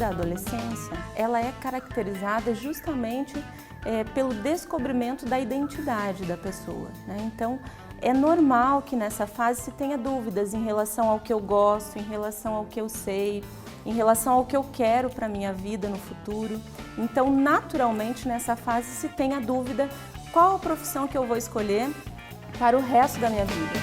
da adolescência, ela é caracterizada justamente pelo descobrimento da identidade da pessoa, né? Então, é normal que nessa fase se tenha dúvidas em relação ao que eu gosto, em relação ao que eu sei, em relação ao que eu quero para a minha vida no futuro. Então, naturalmente, nessa fase se tem a dúvida qual a profissão que eu vou escolher para o resto da minha vida.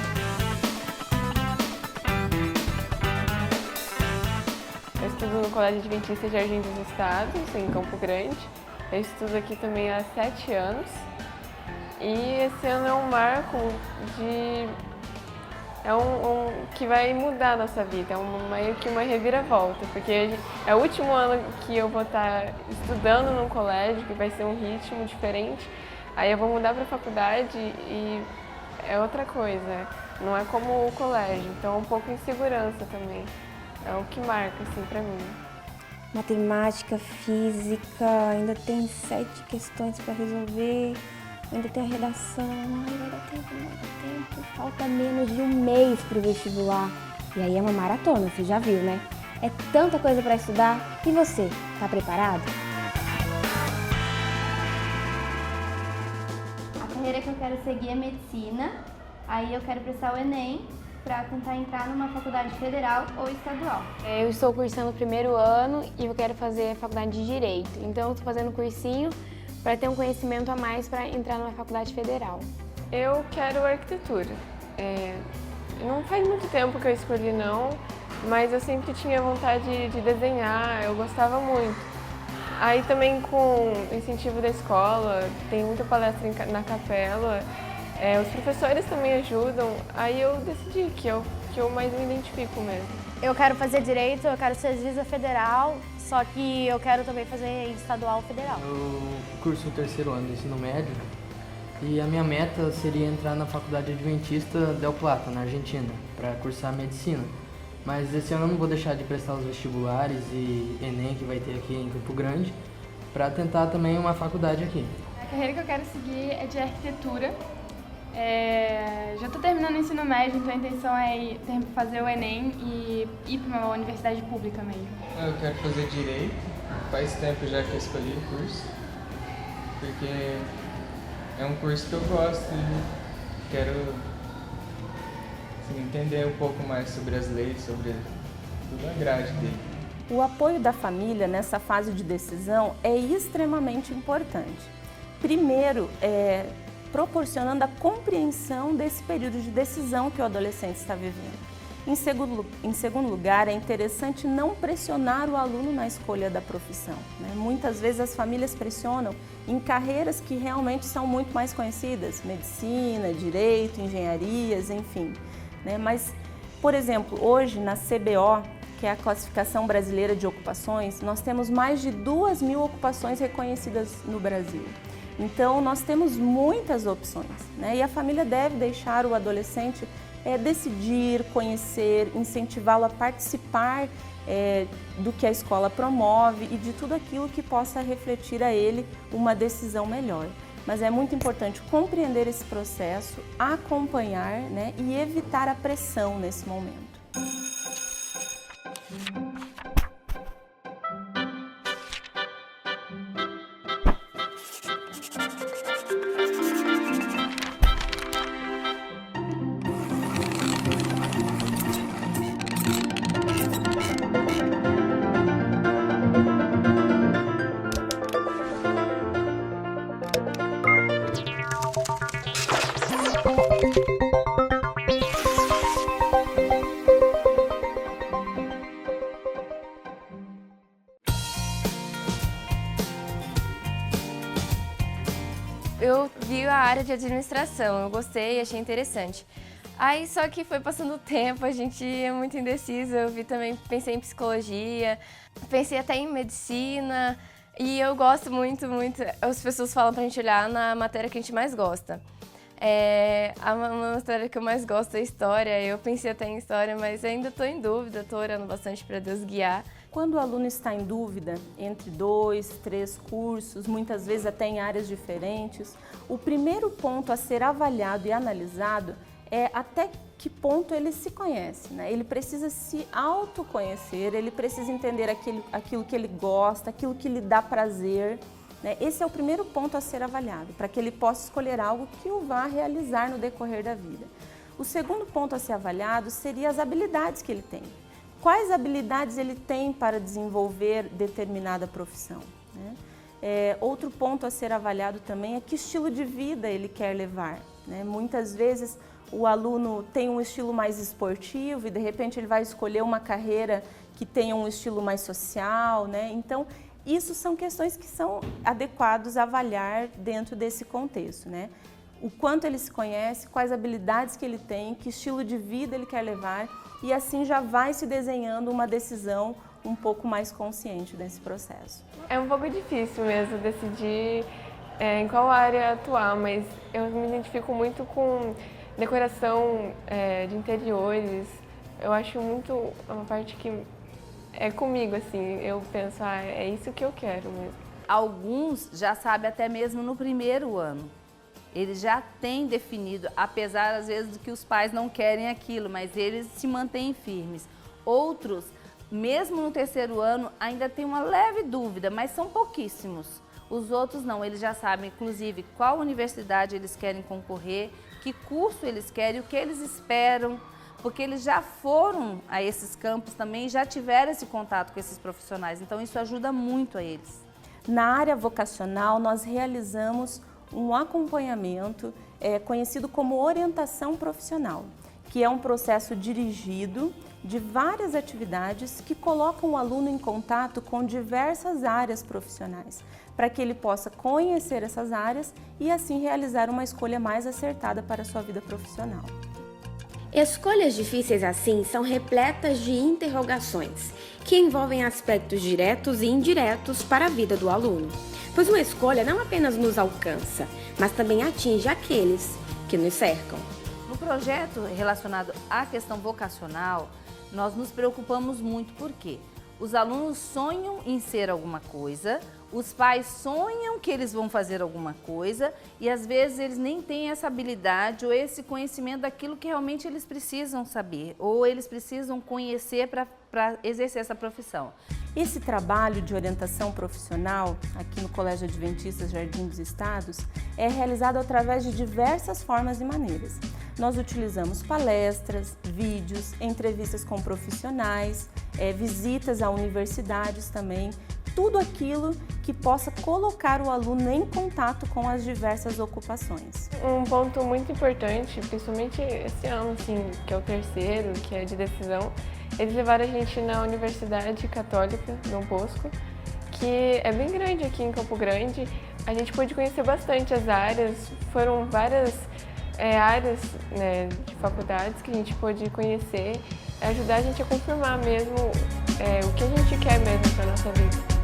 Eu estudo no Colégio Adventista Jardim dos Estados, em Campo Grande. Eu estudo aqui também há 7 anos. E esse ano é um marco que vai mudar a nossa vida, meio que uma reviravolta, porque é o último ano que eu vou estar estudando num colégio, que vai ser um ritmo diferente. Aí eu vou mudar para a faculdade e é outra coisa, não é como o colégio, então é um pouco insegurança também. É o que marca, assim, pra mim. Matemática, física, ainda tem 7 questões para resolver, ainda tem a redação. Ai, vai dar tempo, não vai dar tempo. Falta menos de um mês pro vestibular. E aí é uma maratona, você já viu, né? É tanta coisa para estudar. E você, tá preparado? A carreira que eu quero seguir é medicina. Aí eu quero prestar o Enem para tentar entrar numa faculdade federal ou estadual. Eu estou cursando o primeiro ano e eu quero fazer a faculdade de Direito. Então, eu estou fazendo cursinho para ter um conhecimento a mais para entrar numa faculdade federal. Eu quero arquitetura. Não faz muito tempo que eu escolhi não, mas eu sempre tinha vontade de desenhar, eu gostava muito. Aí também com incentivo da escola, tem muita palestra na capela, os professores também ajudam, aí eu decidi que eu mais me identifico mesmo. Eu quero fazer Direito, eu quero ser juíza federal, só que eu quero também fazer estadual federal. Eu curso o terceiro ano do ensino médio e a minha meta seria entrar na Faculdade Adventista Del Plata, na Argentina, para cursar medicina. Mas esse ano eu não vou deixar de prestar os vestibulares e Enem que vai ter aqui em Campo Grande, para tentar também uma faculdade aqui. A carreira que eu quero seguir é de arquitetura. Já estou terminando o ensino médio, então a intenção é fazer o Enem e ir para uma universidade pública mesmo. Eu quero fazer Direito, faz tempo já que eu escolhi o curso, porque é um curso que eu gosto e quero entender um pouco mais sobre as leis, sobre toda a grade dele. O apoio da família nessa fase de decisão é extremamente importante. Primeiro, proporcionando a compreensão desse período de decisão que o adolescente está vivendo. Em segundo lugar, é interessante não pressionar o aluno na escolha da profissão, né? Muitas vezes as famílias pressionam em carreiras que realmente são muito mais conhecidas, medicina, direito, engenharias, enfim, né? Mas, por exemplo, hoje na CBO, que é a Classificação Brasileira de Ocupações, nós temos mais de 2.000 ocupações reconhecidas no Brasil. Então, nós temos muitas opções, né? E a família deve deixar o adolescente decidir, conhecer, incentivá-lo a participar do que a escola promove e de tudo aquilo que possa refletir a ele uma decisão melhor. Mas é muito importante compreender esse processo, acompanhar, né, e evitar a pressão nesse momento. Eu vi a área de administração, eu gostei, achei interessante. Aí só que foi passando o tempo, a gente é muito indecisa, eu vi também, pensei em psicologia, pensei até em medicina e eu gosto muito, as pessoas falam pra gente olhar na matéria que a gente mais gosta. Uma matéria que eu mais gosto é história, eu pensei até em história, mas ainda estou em dúvida, estou orando bastante para Deus guiar. Quando o aluno está em dúvida entre 2, 3 cursos, muitas vezes até em áreas diferentes, o primeiro ponto a ser avaliado e analisado é até que ponto ele se conhece, né? Ele precisa se autoconhecer, ele precisa entender aquilo que ele gosta, aquilo que lhe dá prazer, né? Esse é o primeiro ponto a ser avaliado, para que ele possa escolher algo que o vá realizar no decorrer da vida. O segundo ponto a ser avaliado seria as habilidades que ele tem. Quais habilidades ele tem para desenvolver determinada profissão, né? Outro ponto a ser avaliado também é que estilo de vida ele quer levar, né? Muitas vezes o aluno tem um estilo mais esportivo e de repente ele vai escolher uma carreira que tenha um estilo mais social, né? Então, isso são questões que são adequados a avaliar dentro desse contexto, né? O quanto ele se conhece, quais habilidades que ele tem, que estilo de vida ele quer levar e assim já vai se desenhando uma decisão um pouco mais consciente desse processo. É um pouco difícil mesmo decidir em qual área atuar, mas eu me identifico muito com decoração de interiores. Eu acho muito uma parte que é comigo, assim, eu penso, é isso que eu quero mesmo. Alguns já sabem até mesmo no primeiro ano. Eles já têm definido, apesar às vezes do que os pais não querem aquilo, mas eles se mantêm firmes. Outros, mesmo no terceiro ano, ainda tem uma leve dúvida, mas são pouquíssimos. Os outros não, eles já sabem, inclusive, qual universidade eles querem concorrer, que curso eles querem, o que eles esperam, porque eles já foram a esses campos também, já tiveram esse contato com esses profissionais, então isso ajuda muito a eles. Na área vocacional, nós realizamos um acompanhamento conhecido como orientação profissional, que é um processo dirigido de várias atividades que colocam o aluno em contato com diversas áreas profissionais, para que ele possa conhecer essas áreas e assim realizar uma escolha mais acertada para a sua vida profissional. Escolhas difíceis assim são repletas de interrogações, que envolvem aspectos diretos e indiretos para a vida do aluno, pois uma escolha não apenas nos alcança, mas também atinge aqueles que nos cercam. No projeto relacionado à questão vocacional, nós nos preocupamos muito porque os alunos sonham em ser alguma coisa, os pais sonham que eles vão fazer alguma coisa e às vezes eles nem têm essa habilidade ou esse conhecimento daquilo que realmente eles precisam saber ou eles precisam conhecer para exercer essa profissão. Esse trabalho de orientação profissional aqui no Colégio Adventista Jardim dos Estados é realizado através de diversas formas e maneiras. Nós utilizamos palestras, vídeos, entrevistas com profissionais, visitas a universidades também, tudo aquilo que possa colocar o aluno em contato com as diversas ocupações. Um ponto muito importante, principalmente esse ano, assim, que é o terceiro, que é de decisão, eles levaram a gente na Universidade Católica Dom Bosco, que é bem grande aqui em Campo Grande. A gente pôde conhecer bastante as áreas, foram várias áreas, né, de faculdades que a gente pôde conhecer, ajudar a gente a confirmar mesmo o que a gente quer mesmo para a nossa vida.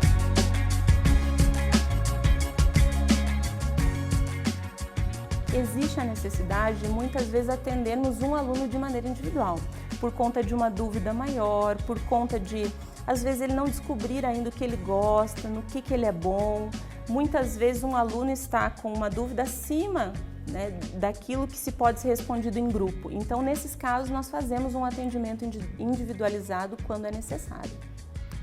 Existe a necessidade de muitas vezes atendermos um aluno de maneira individual, por conta de uma dúvida maior, por conta de, às vezes, ele não descobrir ainda o que ele gosta, no que ele é bom. Muitas vezes um aluno está com uma dúvida acima, né, daquilo que se pode ser respondido em grupo. Então, nesses casos, nós fazemos um atendimento individualizado quando é necessário.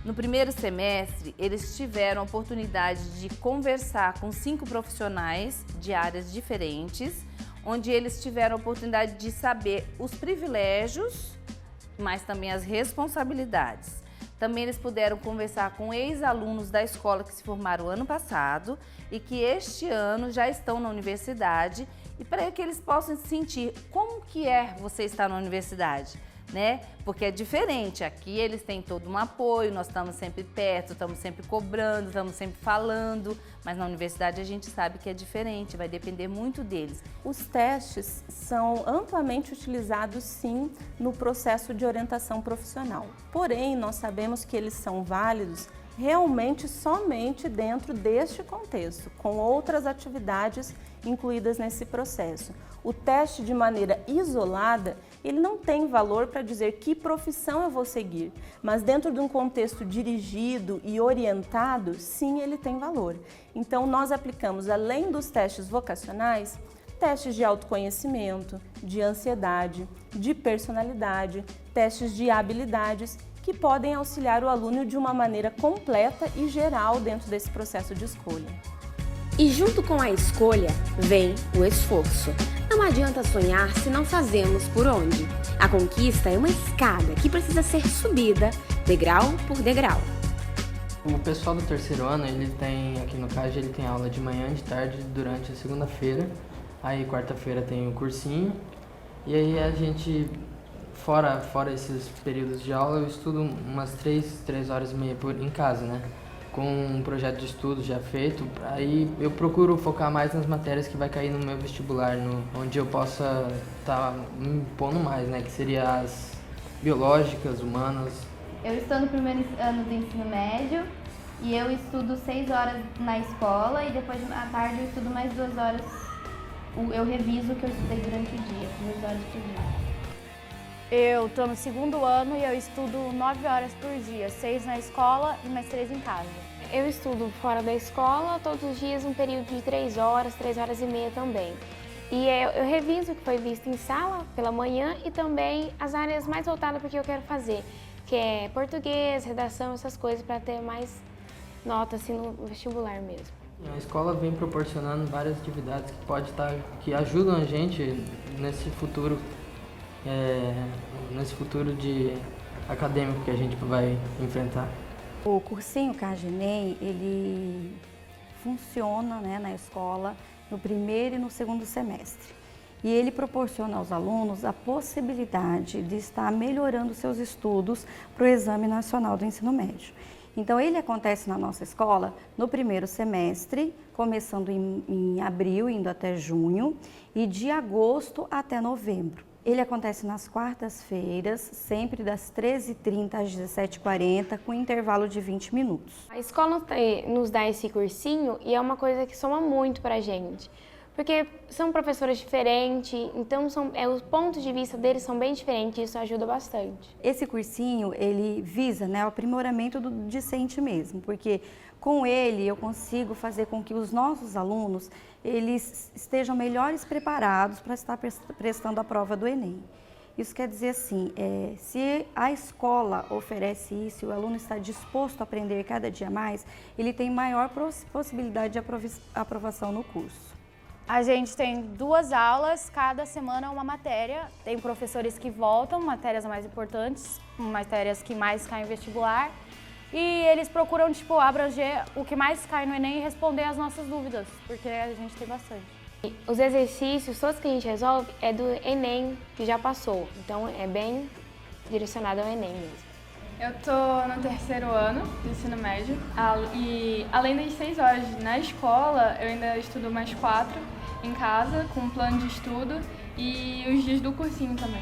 No primeiro semestre, eles tiveram a oportunidade de conversar com 5 profissionais de áreas diferentes, onde eles tiveram a oportunidade de saber os privilégios, mas também as responsabilidades. Também eles puderam conversar com ex-alunos da escola que se formaram ano passado e que este ano já estão na universidade e para que eles possam sentir como que é você estar na universidade, né? Porque é diferente, aqui eles têm todo um apoio, nós estamos sempre perto, estamos sempre cobrando, estamos sempre falando, mas na universidade a gente sabe que é diferente, vai depender muito deles. Os testes são amplamente utilizados, sim, no processo de orientação profissional. Porém, nós sabemos que eles são válidos realmente somente dentro deste contexto, com outras atividades incluídas nesse processo. O teste, de maneira isolada, ele não tem valor para dizer que profissão eu vou seguir, mas dentro de um contexto dirigido e orientado, sim, ele tem valor. Então, nós aplicamos, além dos testes vocacionais, testes de autoconhecimento, de ansiedade, de personalidade, testes de habilidades que podem auxiliar o aluno de uma maneira completa e geral dentro desse processo de escolha. E junto com a escolha vem o esforço. Não adianta sonhar se não fazemos por onde. A conquista é uma escada que precisa ser subida degrau por degrau. O pessoal do terceiro ano, ele tem, aqui no CAGE, ele tem aula de manhã, de tarde, durante a segunda-feira. Aí quarta-feira tem o cursinho. E aí a gente, fora esses períodos de aula, eu estudo umas 3 horas e meia em casa, né? Com um projeto de estudo já feito. Aí eu procuro focar mais nas matérias que vai cair no meu vestibular, onde eu possa estar me impondo mais, né? Que seria as biológicas, humanas. Eu estou no primeiro ano do ensino médio e eu estudo 6 horas na escola e depois à tarde eu estudo mais 2 horas. Eu reviso o que eu estudei durante o dia, 2 horas por dia. Eu estou no segundo ano e eu estudo 9 horas por dia, 6 na escola e mais 3 em casa. Eu estudo fora da escola, todos os dias um período de 3 horas e meia também. E eu reviso o que foi visto em sala pela manhã e também as áreas mais voltadas para o que eu quero fazer, que é português, redação, essas coisas, para ter mais nota assim, no vestibular mesmo. A escola vem proporcionando várias atividades que ajudam a gente nesse futuro de acadêmico que a gente vai enfrentar. O cursinho CAGE ENEM, ele funciona, né, na escola no primeiro e no segundo semestre. E ele proporciona aos alunos a possibilidade de estar melhorando seus estudos para o Exame Nacional do Ensino Médio. Então, ele acontece na nossa escola no primeiro semestre, começando em abril, indo até junho, e de agosto até novembro. Ele acontece nas quartas-feiras, sempre das 13h30 às 17h40, com intervalo de 20 minutos. A escola nos dá esse cursinho e é uma coisa que soma muito para a gente. Porque são professores diferentes, então os pontos de vista deles são bem diferentes e isso ajuda bastante. Esse cursinho, ele visa, né, o aprimoramento do discente mesmo, porque com ele eu consigo fazer com que os nossos alunos eles estejam melhores preparados para estar prestando a prova do Enem. Isso quer dizer assim, se a escola oferece isso e o aluno está disposto a aprender cada dia mais, ele tem maior possibilidade de aprovação no curso. A gente tem 2 aulas, cada semana uma matéria. Tem professores que voltam, matérias mais importantes, matérias que mais caem no vestibular. E eles procuram, abranger o que mais cai no Enem e responder as nossas dúvidas, porque a gente tem bastante. Os exercícios, todos que a gente resolve, é do Enem, que já passou. Então, é bem direcionado ao Enem mesmo. Eu tô no terceiro ano do ensino médio e além das 6 horas na escola, eu ainda estudo mais 4 em casa, com um plano de estudo e os dias do cursinho também.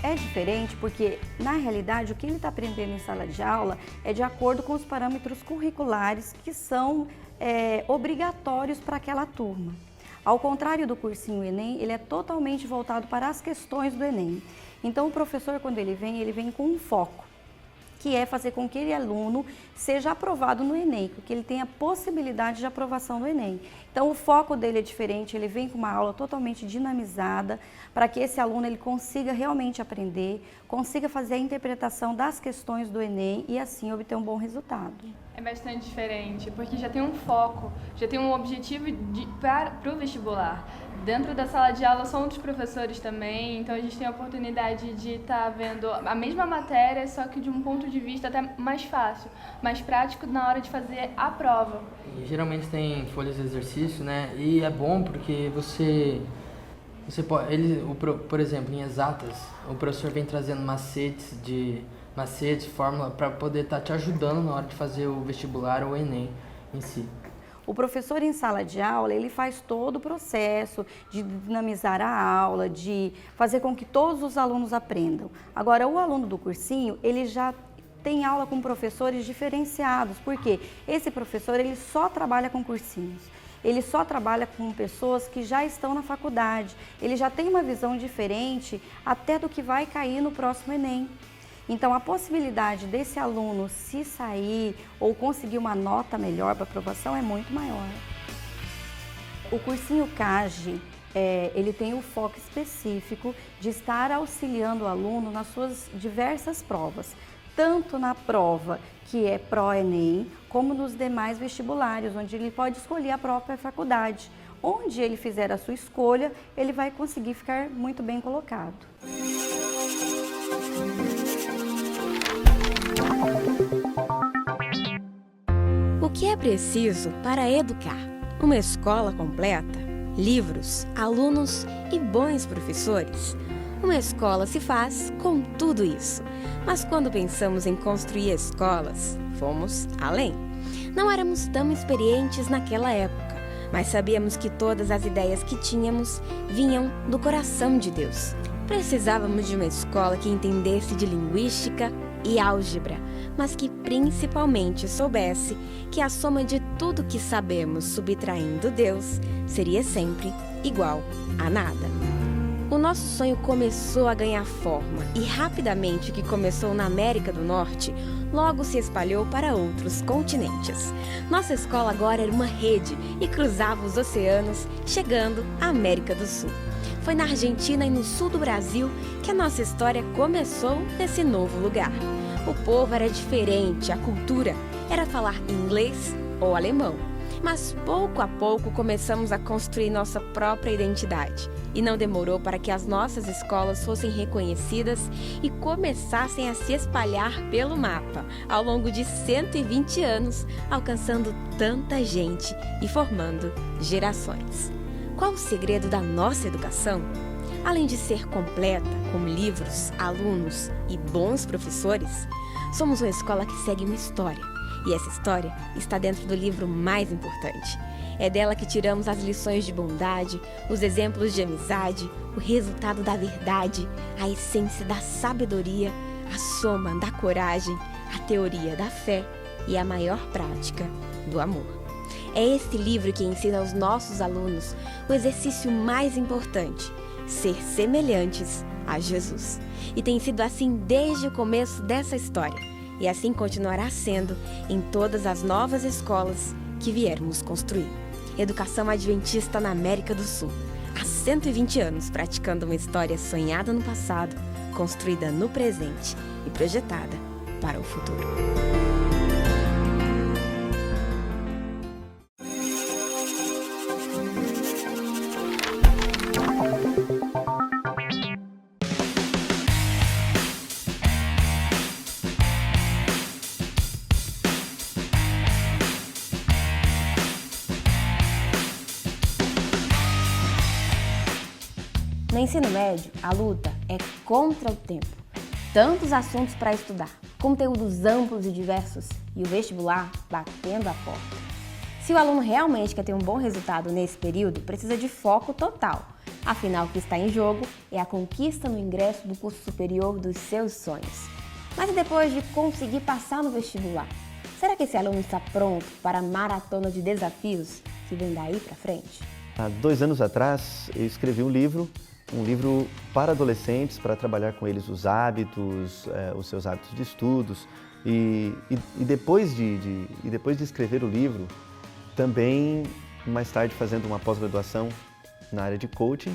É diferente porque, na realidade, o que ele está aprendendo em sala de aula é de acordo com os parâmetros curriculares que são obrigatórios para aquela turma. Ao contrário do cursinho Enem, ele é totalmente voltado para as questões do Enem. Então, o professor, quando ele vem com um foco, que é fazer com que aquele aluno seja aprovado no Enem, que ele tenha possibilidade de aprovação no Enem. Então, o foco dele é diferente, ele vem com uma aula totalmente dinamizada, para que esse aluno ele consiga realmente aprender, consiga fazer a interpretação das questões do Enem e assim obter um bom resultado. É bastante diferente, porque já tem um foco, já tem um objetivo para o vestibular. Dentro da sala de aula são outros professores também, então a gente tem a oportunidade de estar vendo a mesma matéria, só que de um ponto de vista até mais fácil, mais prático na hora de fazer a prova. E, geralmente tem folhas de exercício, né? E é bom porque você pode, por exemplo, em exatas, o professor vem trazendo macetes, fórmula, para poder estar te ajudando na hora de fazer o vestibular ou o Enem em si. O professor em sala de aula, ele faz todo o processo de dinamizar a aula, de fazer com que todos os alunos aprendam. Agora, o aluno do cursinho, ele já tem aula com professores diferenciados, porque esse professor, ele só trabalha com cursinhos. Ele só trabalha com pessoas que já estão na faculdade. Ele já tem uma visão diferente até do que vai cair no próximo Enem. Então, a possibilidade desse aluno se sair ou conseguir uma nota melhor para aprovação é muito maior. O cursinho CAGE, ele tem o foco específico de estar auxiliando o aluno nas suas diversas provas, tanto na prova que é pró-ENEM, como nos demais vestibulares, onde ele pode escolher a própria faculdade. Onde ele fizer a sua escolha, ele vai conseguir ficar muito bem colocado. O que é preciso para educar? Uma escola completa, livros, alunos e bons professores. Uma escola se faz com tudo isso. Mas quando pensamos em construir escolas, fomos além. Não éramos tão experientes naquela época, mas sabíamos que todas as ideias que tínhamos vinham do coração de Deus. Precisávamos de uma escola que entendesse de linguística e álgebra, mas que principalmente soubesse que a soma de tudo que sabemos subtraindo Deus seria sempre igual a nada. O nosso sonho começou a ganhar forma e rapidamente o que começou na América do Norte logo se espalhou para outros continentes. Nossa escola agora era uma rede e cruzava os oceanos, chegando à América do Sul. Foi na Argentina e no sul do Brasil que a nossa história começou nesse novo lugar. O povo era diferente, a cultura era falar inglês ou alemão. Mas pouco a pouco começamos a construir nossa própria identidade. E não demorou para que as nossas escolas fossem reconhecidas e começassem a se espalhar pelo mapa, ao longo de 120 anos, alcançando tanta gente e formando gerações. Qual o segredo da nossa educação? Além de ser completa, com livros, alunos e bons professores, somos uma escola que segue uma história. E essa história está dentro do livro mais importante. É dela que tiramos as lições de bondade, os exemplos de amizade, o resultado da verdade, a essência da sabedoria, a soma da coragem, a teoria da fé e a maior prática do amor. É esse livro que ensina aos nossos alunos o exercício mais importante, ser semelhantes a Jesus. E tem sido assim desde o começo dessa história. E assim continuará sendo em todas as novas escolas que viermos construir. Educação Adventista na América do Sul. Há 120 anos praticando uma história sonhada no passado, construída no presente e projetada para o futuro. No ensino médio, a luta é contra o tempo. Tantos assuntos para estudar, conteúdos amplos e diversos e o vestibular batendo a porta. Se o aluno realmente quer ter um bom resultado nesse período, precisa de foco total. Afinal, o que está em jogo é a conquista no ingresso do curso superior dos seus sonhos. Mas e depois de conseguir passar no vestibular? Será que esse aluno está pronto para a maratona de desafios que vem daí para frente? Há 2 anos atrás, eu escrevi um livro para adolescentes, para trabalhar com eles os hábitos, os seus hábitos de estudos. E depois de escrever o livro, também, mais tarde, fazendo uma pós-graduação na área de coaching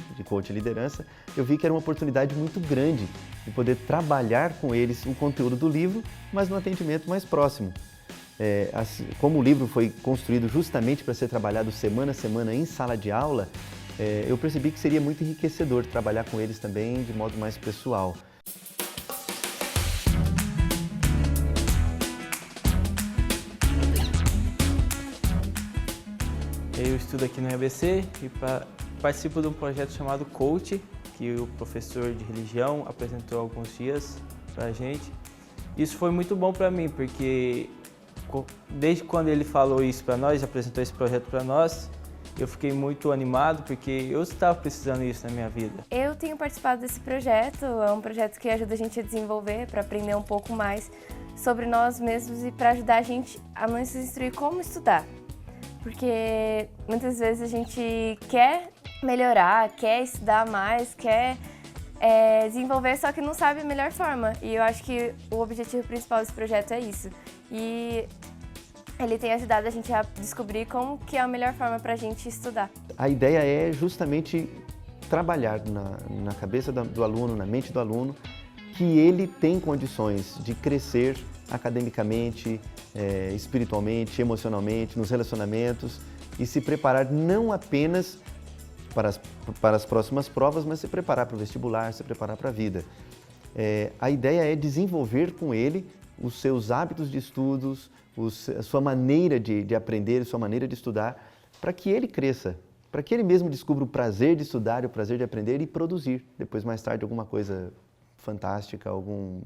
liderança, eu vi que era uma oportunidade muito grande de poder trabalhar com eles o conteúdo do livro, mas no atendimento mais próximo. Assim, como o livro foi construído justamente para ser trabalhado semana a semana em sala de aula, eu percebi que seria muito enriquecedor trabalhar com eles também de modo mais pessoal. Eu estudo aqui no EBC e participo de um projeto chamado Coach, que o professor de religião apresentou há alguns dias para a gente. Isso foi muito bom para mim, porque desde quando ele falou isso para nós, apresentou esse projeto para nós, eu fiquei muito animado, porque eu estava precisando disso na minha vida. Eu tenho participado desse projeto, é um projeto que ajuda a gente a desenvolver, para aprender um pouco mais sobre nós mesmos e para ajudar a gente a nos instruir como estudar. Porque muitas vezes a gente quer melhorar, quer estudar mais, quer desenvolver, só que não sabe a melhor forma. E eu acho que o objetivo principal desse projeto é isso. E ele tem ajudado a gente a descobrir como que é a melhor forma para a gente estudar. A ideia é justamente trabalhar na cabeça do aluno, na mente do aluno, que ele tem condições de crescer academicamente, espiritualmente, emocionalmente, nos relacionamentos e se preparar não apenas para as próximas provas, mas se preparar para o vestibular, se preparar para a vida. A ideia é desenvolver com ele os seus hábitos de estudos, a sua maneira de aprender, a sua maneira de estudar, para que ele cresça, para que ele mesmo descubra o prazer de estudar, o prazer de aprender e produzir, depois mais tarde, alguma coisa fantástica, algum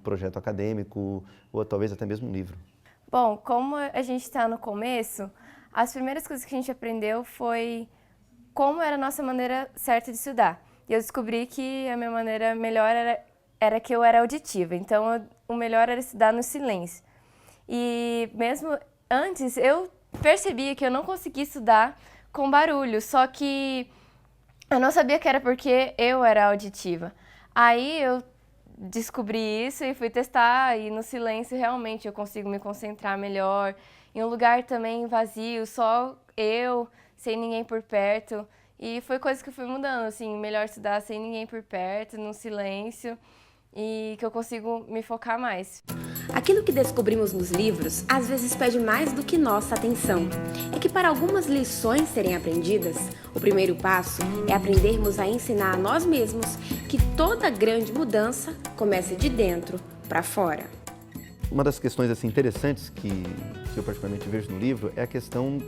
projeto acadêmico ou talvez até mesmo um livro. Bom, como a gente está no começo, as primeiras coisas que a gente aprendeu foi como era a nossa maneira certa de estudar. E eu descobri que a minha maneira melhor era que eu era auditiva, então o melhor era estudar no silêncio. E mesmo antes eu percebia que eu não conseguia estudar com barulho, só que eu não sabia que era porque eu era auditiva. Aí eu descobri isso e fui testar, e no silêncio realmente eu consigo me concentrar melhor. Em um lugar também vazio, só eu, sem ninguém por perto. E foi coisa que eu fui mudando, assim, melhor estudar sem ninguém por perto, no silêncio, e que eu consigo me focar mais. Aquilo que descobrimos nos livros às vezes pede mais do que nossa atenção. É que para algumas lições serem aprendidas, o primeiro passo é aprendermos a ensinar a nós mesmos que toda grande mudança começa de dentro para fora. Uma das questões assim, interessantes que eu particularmente vejo no livro é a questão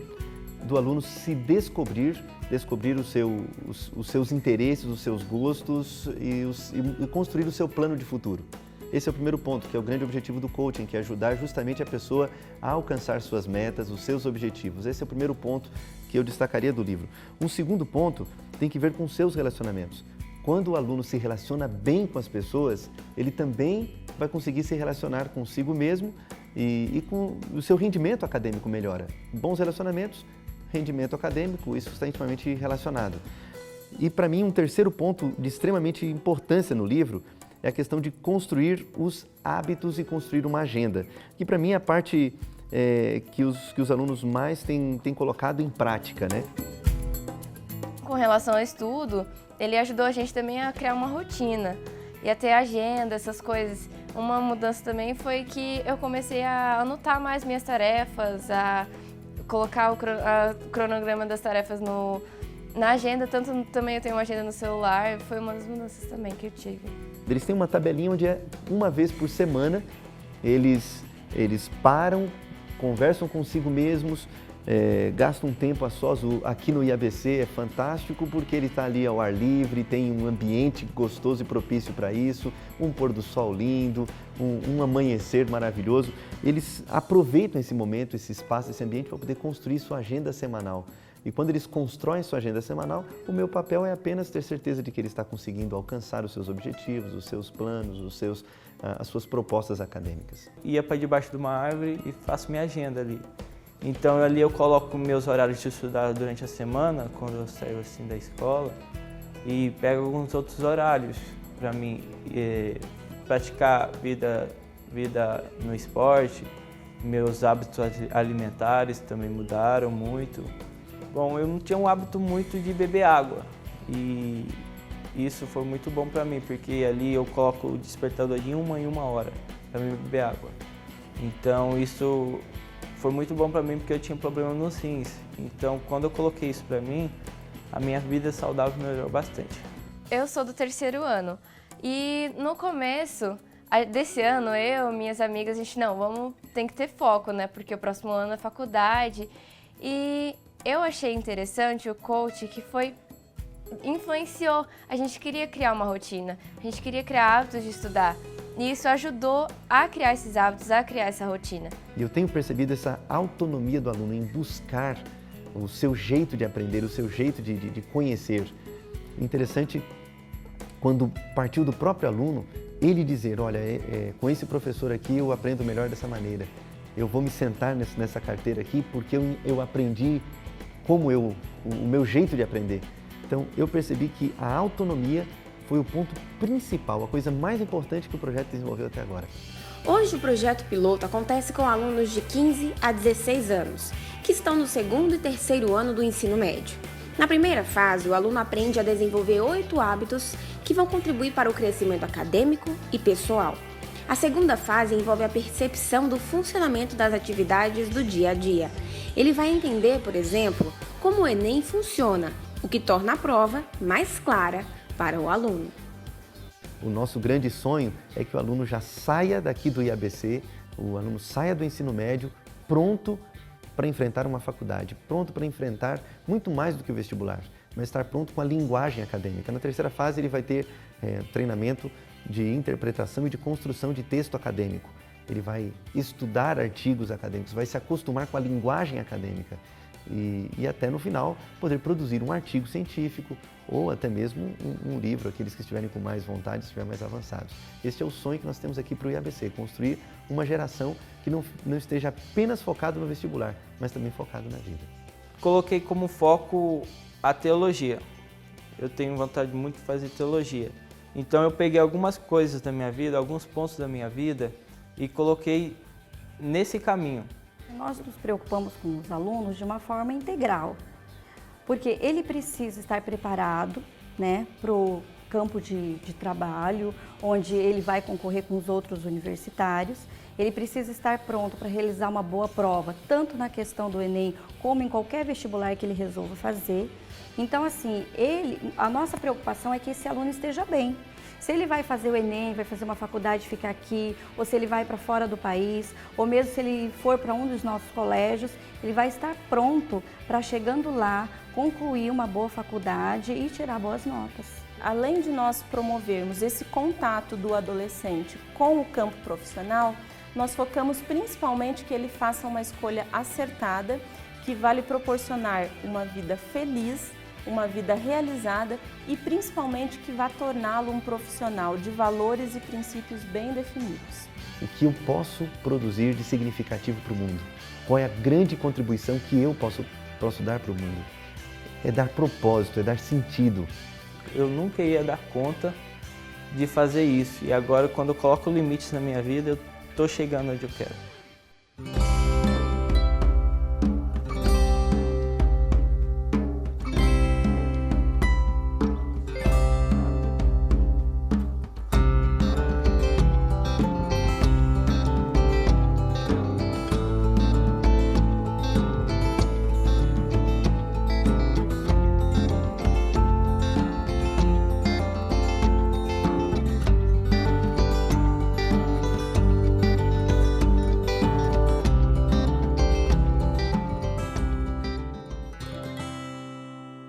do aluno se descobrir os seus interesses, os seus gostos e construir o seu plano de futuro. Esse é o primeiro ponto, que é o grande objetivo do coaching, que é ajudar justamente a pessoa a alcançar suas metas, os seus objetivos. Esse é o primeiro ponto que eu destacaria do livro. Um segundo ponto tem que ver com os seus relacionamentos. Quando o aluno se relaciona bem com as pessoas, ele também vai conseguir se relacionar consigo mesmo e com o seu rendimento acadêmico melhora. Bons relacionamentos, rendimento acadêmico, isso está intimamente relacionado. E para mim um terceiro ponto de extremamente importância no livro é a questão de construir os hábitos e construir uma agenda, que para mim é a parte que os alunos mais têm colocado em prática, né? Com relação ao estudo, ele ajudou a gente também a criar uma rotina e a ter agenda, essas coisas. Uma mudança também foi que eu comecei a anotar mais minhas tarefas, a colocar o cronograma das tarefas na agenda, tanto também eu tenho uma agenda no celular, foi uma das mudanças também que eu tive. Eles têm uma tabelinha onde uma vez por semana eles param, conversam consigo mesmos, gastam um tempo a sós. Aqui no IABC é fantástico porque ele está ali ao ar livre, tem um ambiente gostoso e propício para isso, um pôr do sol lindo, um amanhecer maravilhoso. Eles aproveitam esse momento, esse espaço, esse ambiente para poder construir sua agenda semanal. E quando eles constroem sua agenda semanal, o meu papel é apenas ter certeza de que ele está conseguindo alcançar os seus objetivos, os seus planos, as suas propostas acadêmicas. Ia para debaixo de uma árvore e faço minha agenda ali. Então ali eu coloco meus horários de estudar durante a semana, quando eu saio assim da escola, e pego alguns outros horários para mim praticar vida no esporte. Meus hábitos alimentares também mudaram muito. Bom, eu não tinha um hábito muito de beber água e isso foi muito bom para mim, porque ali eu coloco o despertador de uma em uma hora para mim beber água. Então isso foi muito bom para mim porque eu tinha problema nos rins. Então quando eu coloquei isso para mim, a minha vida saudável melhorou bastante. Eu sou do 3º ano e no começo desse ano, eu e minhas amigas, a gente tem que ter foco, né? Porque o próximo ano é faculdade. E eu achei interessante o coach que influenciou. A gente queria criar uma rotina, a gente queria criar hábitos de estudar. E isso ajudou a criar esses hábitos, a criar essa rotina. E eu tenho percebido essa autonomia do aluno em buscar o seu jeito de aprender, o seu jeito de conhecer. Interessante quando partiu do próprio aluno, ele dizer, olha, com esse professor aqui eu aprendo melhor dessa maneira. Eu vou me sentar nessa carteira aqui porque eu aprendi o meu jeito de aprender. Então eu percebi que a autonomia foi o ponto principal, a coisa mais importante que o projeto desenvolveu até agora. Hoje o projeto piloto acontece com alunos de 15 a 16 anos, que estão no segundo e terceiro ano do ensino médio. Na primeira fase, o aluno aprende a desenvolver 8 hábitos que vão contribuir para o crescimento acadêmico e pessoal. A segunda fase envolve a percepção do funcionamento das atividades do dia a dia. Ele vai entender, por exemplo, como o Enem funciona, o que torna a prova mais clara para o aluno. O nosso grande sonho é que o aluno já saia daqui do IABC, o aluno saia do ensino médio pronto para enfrentar uma faculdade, pronto para enfrentar muito mais do que o vestibular, mas estar pronto com a linguagem acadêmica. Na terceira fase ele vai ter treinamento de interpretação e de construção de texto acadêmico. Ele vai estudar artigos acadêmicos, vai se acostumar com a linguagem acadêmica e até no final poder produzir um artigo científico ou até mesmo um livro, aqueles que estiverem com mais vontade, estiverem mais avançados. Este é o sonho que nós temos aqui para o IABC, construir uma geração que não esteja apenas focado no vestibular, mas também focado na vida. Coloquei como foco a teologia. Eu tenho vontade muito de fazer teologia. Então eu peguei algumas coisas da minha vida, alguns pontos da minha vida e coloquei nesse caminho. Nós nos preocupamos com os alunos de uma forma integral, porque ele precisa estar preparado, né, para o campo de trabalho, onde ele vai concorrer com os outros universitários. Ele precisa estar pronto para realizar uma boa prova, tanto na questão do Enem, como em qualquer vestibular que ele resolva fazer. Então, assim, a nossa preocupação é que esse aluno esteja bem. Se ele vai fazer o Enem, vai fazer uma faculdade, ficar aqui, ou se ele vai para fora do país, ou mesmo se ele for para um dos nossos colégios, ele vai estar pronto para, chegando lá, concluir uma boa faculdade e tirar boas notas. Além de nós promovermos esse contato do adolescente com o campo profissional, nós focamos principalmente que ele faça uma escolha acertada, que vai lhe proporcionar uma vida feliz, uma vida realizada e principalmente que vai torná-lo um profissional de valores e princípios bem definidos. O que eu posso produzir de significativo para o mundo? Qual é a grande contribuição que eu posso dar para o mundo? É dar propósito, é dar sentido. Eu nunca ia dar conta de fazer isso e agora quando eu coloco limites na minha vida, eu estou chegando onde eu quero.